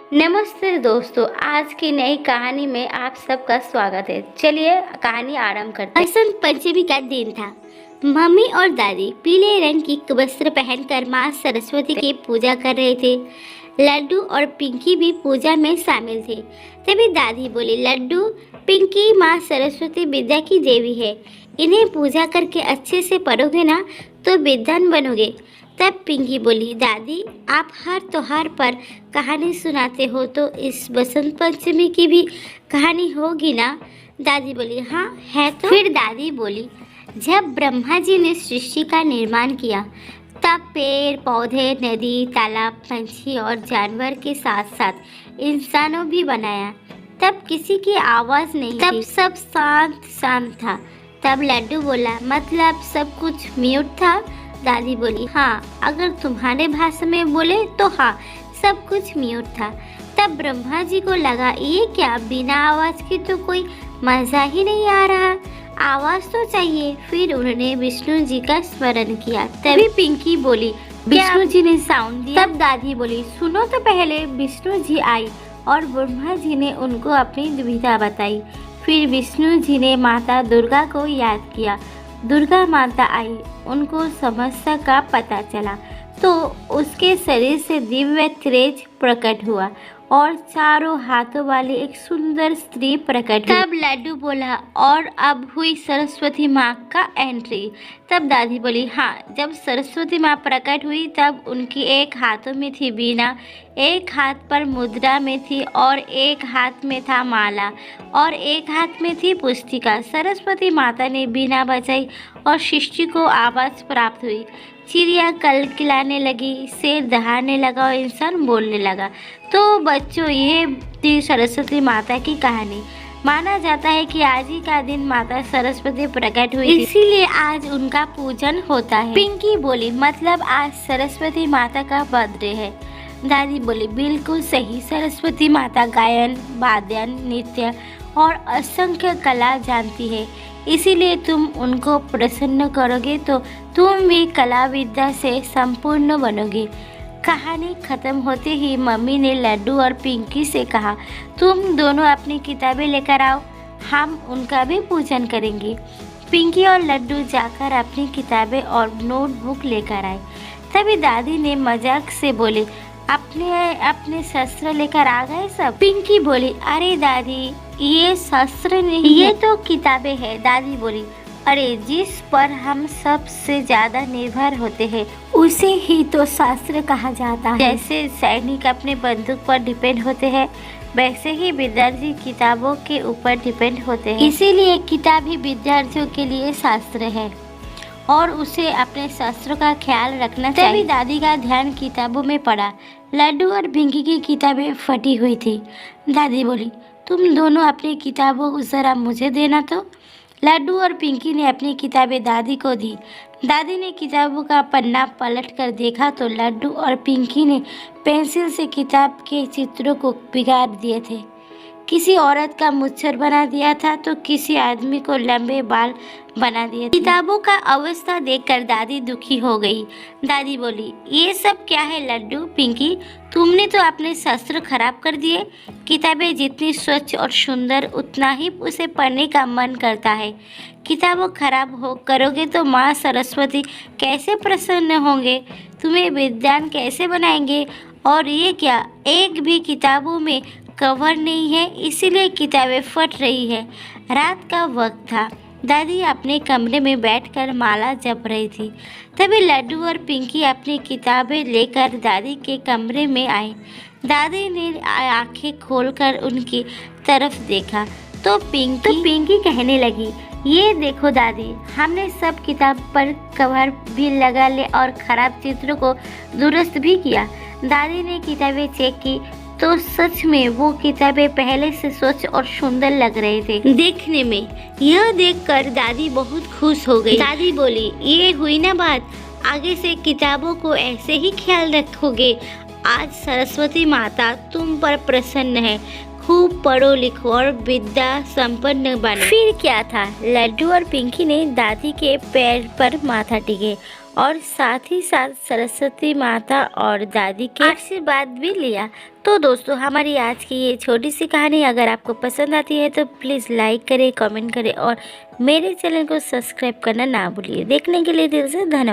नमस्ते दोस्तों, आज की नई कहानी में आप सबका स्वागत है। चलिए कहानी आरंभ करते हैं। बसंत पंचमी का दिन था। मम्मी और दादी पीले रंग की वस्त्र पहनकर माँ सरस्वती की पूजा कर रहे थे। लड्डू और पिंकी भी पूजा में शामिल थे। तभी दादी बोली, लड्डू, पिंकी, माँ सरस्वती विद्या की देवी है। इन्हें पूजा करके अच्छे से पढ़ोगे ना तो विद्वान बनोगे। तब पिंकी बोली, दादी, आप हर त्योहार पर कहानी सुनाते हो तो इस बसंत पंचमी की भी कहानी होगी ना? दादी बोली, हाँ है तो। फिर दादी बोली, जब ब्रह्मा जी ने सृष्टि का निर्माण किया तब पेड़ पौधे, नदी, तालाब, पंछी और जानवर के साथ साथ इंसानों भी बनाया। तब किसी की आवाज़ नहीं, तब सब शांत शांत था। तब लड्डू बोला, मतलब सब कुछ म्यूट था? दादी बोली, हाँ, अगर तुम्हारे भाषा में बोले तो हाँ, सब कुछ म्यूट था। तब ब्रह्मा जी को लगा, ये क्या, बिना आवाज के तो कोई मजा ही नहीं आ रहा, आवाज तो चाहिए। फिर उन्होंने विष्णु जी का स्मरण किया। तभी पिंकी बोली, विष्णु जी ने साउंड दिया। तब दादी बोली, सुनो तो पहले। विष्णु जी आई और ब्रह्मा जी ने उनको अपनी दुविधा बताई। फिर विष्णु जी ने माता दुर्गा को याद किया। दुर्गा माता आई, उनको समस्या का पता चला तो उसके शरीर से दिव्य तेज प्रकट हुआ और चारों हाथों वाली एक सुंदर स्त्री प्रकट हुई। तब लड्डू बोला, और अब हुई सरस्वती माँ का एंट्री। तब दादी बोली, हाँ, जब सरस्वती माँ प्रकट हुई तब उनकी एक हाथों में थी वीणा, एक हाथ पर मुद्रा में थी और एक हाथ में था माला और एक हाथ में थी पुस्तिका। सरस्वती माता ने वीणा बजाई और सृष्टि को आवाज प्राप्त हुई। चिड़िया कलकलाने लगी, शेर दहाड़ने लगा और इंसान बोलने लगा। तो बच्चों, ये थी सरस्वती माता की कहानी। माना जाता है कि आज ही का दिन माता सरस्वती प्रकट हुई, इसीलिए आज उनका पूजन होता है। पिंकी बोली, मतलब आज सरस्वती माता का बर्थडे है? दादी बोली, बिल्कुल सही। सरस्वती माता गायन, वादन, नृत्य और असंख्य कला जानती है, इसीलिए तुम उनको प्रसन्न करोगे तो तुम भी कला विद्या से संपूर्ण बनोगे। कहानी खत्म होते ही मम्मी ने लड्डू और पिंकी से कहा, तुम दोनों अपनी किताबें लेकर आओ, हम उनका भी पूजन करेंगे। पिंकी और लड्डू जाकर अपनी किताबें और नोटबुक लेकर आए। तभी दादी ने मजाक से बोले, अपने शस्त्र लेकर आ गए सब? पिंकी बोली, अरे दादी, ये शस्त्र नहीं, ये तो किताबें हैं। दादी बोली, अरे जिस पर हम सबसे ज्यादा निर्भर होते हैं उसे ही तो शास्त्र कहा जाता है। जैसे सैनिक अपने बंदूक पर डिपेंड होते हैं, वैसे ही विद्यार्थी किताबों के ऊपर डिपेंड होते हैं। इसीलिए किताब ही विद्यार्थियों के लिए शास्त्र है और उसे अपने शास्त्रों का ख्याल रखना चाहिए। तभी दादी का ध्यान किताबों में पड़ा। लड्डू और पिंकी की किताबें फटी हुई थी। दादी बोली, तुम दोनों अपनी किताबों को ज़रा मुझे देना तो। लड्डू और पिंकी ने अपनी किताबें दादी को दी। दादी ने किताबों का पन्ना पलट कर देखा तो लड्डू और पिंकी ने पेंसिल से किताब के चित्रों को बिगाड़ दिए थे। किसी औरत का मुच्छर बना दिया था तो किसी आदमी को लंबे बाल बना दिए थे। किताबों का अवस्था देखकर दादी दुखी हो गई। दादी बोली, ये सब क्या है लड्डू, पिंकी, तुमने तो अपने शस्त्र खराब कर दिए। किताबें जितनी स्वच्छ और सुंदर उतना ही उसे पढ़ने का मन करता है। किताबों खराब हो करोगे तो माँ सरस्वती कैसे प्रसन्न होंगे, तुम्हें विद्वान कैसे बनाएंगे। और ये क्या, एक भी किताबों में कवर नहीं है, इसीलिए किताबें फट रही है। रात का वक्त था। दादी अपने कमरे में बैठकर माला जप रही थी। तभी लड्डू और पिंकी अपनी किताबें लेकर दादी के कमरे में आए। दादी ने आंखें खोलकर उनकी तरफ देखा तो पिंकी कहने लगी, ये देखो दादी, हमने सब किताब पर कवर भी लगा ले और खराब चित्रों को दुरुस्त भी किया। दादी ने किताबें चेक की तो सच में वो किताबें पहले से स्वच्छ और सुंदर लग रहे थे देखने में। यह देखकर दादी बहुत खुश हो गई। दादी बोली, ये हुई ना बात, आगे से किताबों को ऐसे ही ख्याल रखोगे। आज सरस्वती माता तुम पर प्रसन्न है, खूब पढ़ो लिखो और विद्या संपन्न बनो। फिर क्या था, लड्डू और पिंकी ने दादी के पैर पर माथा टेके और साथ ही साथ सरस्वती माता और दादी के आशीर्वाद भी लिया। तो दोस्तों, हमारी आज की ये छोटी सी कहानी अगर आपको पसंद आती है तो प्लीज़ लाइक करें, कमेंट करें और मेरे चैनल को सब्सक्राइब करना ना भूलिए। देखने के लिए दिल से धन्यवाद।